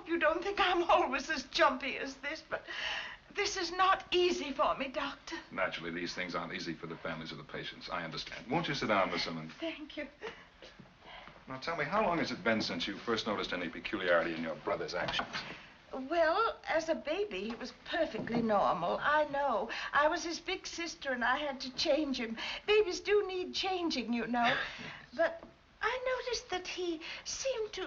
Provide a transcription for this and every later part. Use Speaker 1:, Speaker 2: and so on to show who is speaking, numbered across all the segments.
Speaker 1: hope you don't think I'm always as jumpy as this, but this is not easy for me, Doctor.
Speaker 2: Naturally, these things aren't easy for the families of the patients. I understand. Won't you sit down, Miss Simmons?
Speaker 1: Thank you.
Speaker 2: Now, tell me, how long has it been since you first noticed any peculiarity in your brother's actions?
Speaker 1: Well, as a baby, he was perfectly normal. I know. I was his big sister, and I had to change him. Babies do need changing, you know. But I noticed that he seemed to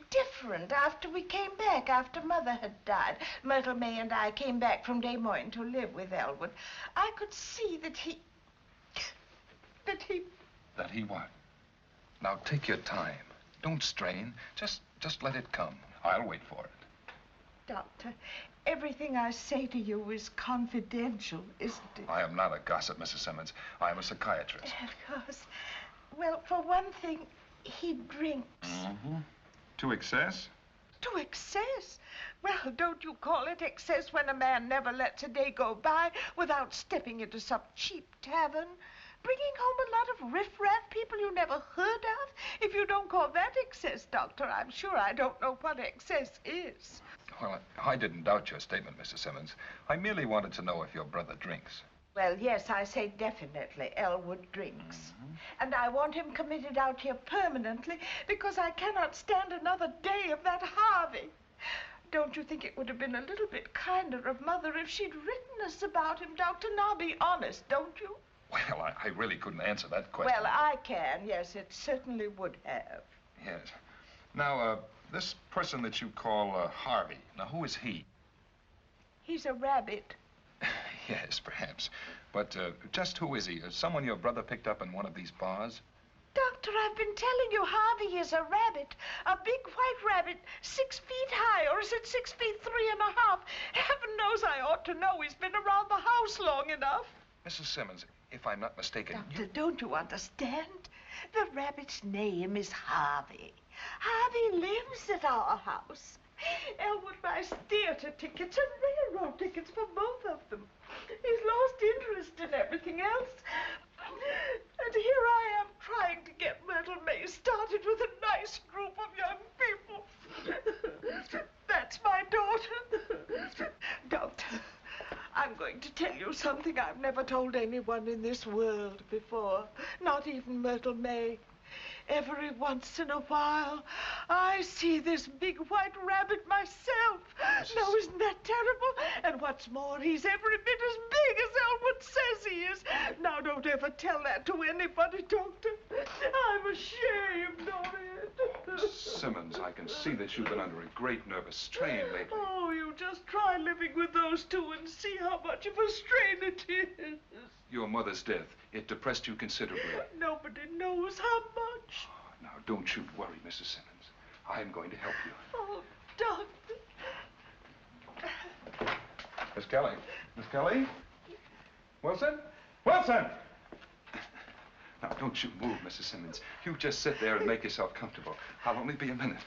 Speaker 1: different after we came back, after Mother had died. Myrtle May and I came back from Des Moines to live with Elwood. I could see that he... That he
Speaker 2: what? Now, take your time. Don't strain. Just let it come. I'll wait for it.
Speaker 1: Doctor, everything I say to you is confidential, isn't it?
Speaker 2: I am not a gossip, Mrs. Simmons. I am a psychiatrist.
Speaker 1: Of course. Well, for one thing, he drinks.
Speaker 2: Mm-hmm. To excess?
Speaker 1: To excess? Well, don't you call it excess when a man never lets a day go by without stepping into some cheap tavern? Bringing home a lot of riff-raff people you never heard of? If you don't call that excess, Doctor, I'm sure I don't know what excess is.
Speaker 2: Well, I didn't doubt your statement, Mrs. Simmons. I merely wanted to know if your brother drinks.
Speaker 1: Well, yes, I say definitely Elwood drinks.
Speaker 2: Mm-hmm.
Speaker 1: And I want him committed out here permanently because I cannot stand another day of that Harvey. Don't you think it would have been a little bit kinder of Mother if she'd written us about him, Doctor? Now be honest, don't you?
Speaker 2: Well, I really couldn't answer that question.
Speaker 1: Well, I can. Yes, it certainly would have.
Speaker 2: Yes. Now, this person that you call Harvey, now who is he?
Speaker 1: He's a rabbit.
Speaker 2: Yes, perhaps. But just who is he? Someone your brother picked up in one of these bars?
Speaker 1: Doctor, I've been telling you Harvey is a rabbit. A big white rabbit, 6 feet high, or is it 6 feet 3.5? Heaven knows I ought to know. He's been around the house long enough.
Speaker 2: Mrs. Simmons, if I'm not mistaken...
Speaker 1: Doctor, don't you understand? The rabbit's name is Harvey. Harvey lives at our house. Elwood buys theater tickets and railroad tickets for both of them. He's lost interest in everything else. And here I am trying to get Myrtle May started with a nice group of young people. That's my daughter. Doctor, I'm going to tell you something I've never told anyone in this world before, not even Myrtle May. Every once in a while, I see this big white rabbit myself. Now, isn't that terrible? And what's more, he's every bit as big as Elwood says he is. Now, don't ever tell that to anybody, Doctor. I'm ashamed of it.
Speaker 2: Simmons, I can see that you've been under a great nervous strain lately.
Speaker 1: Oh, you just try living with those two and see how much of a strain it is.
Speaker 2: Your mother's death, it depressed you considerably.
Speaker 1: Nobody knows how much.
Speaker 2: Oh, now, don't you worry, Mrs. Simmons. I'm going to help you.
Speaker 1: Oh, Doctor.
Speaker 2: Miss Kelly. Miss Kelly? Wilson? Wilson! Now, don't you move, Mrs. Simmons. You just sit there and make yourself comfortable. I'll only be a minute.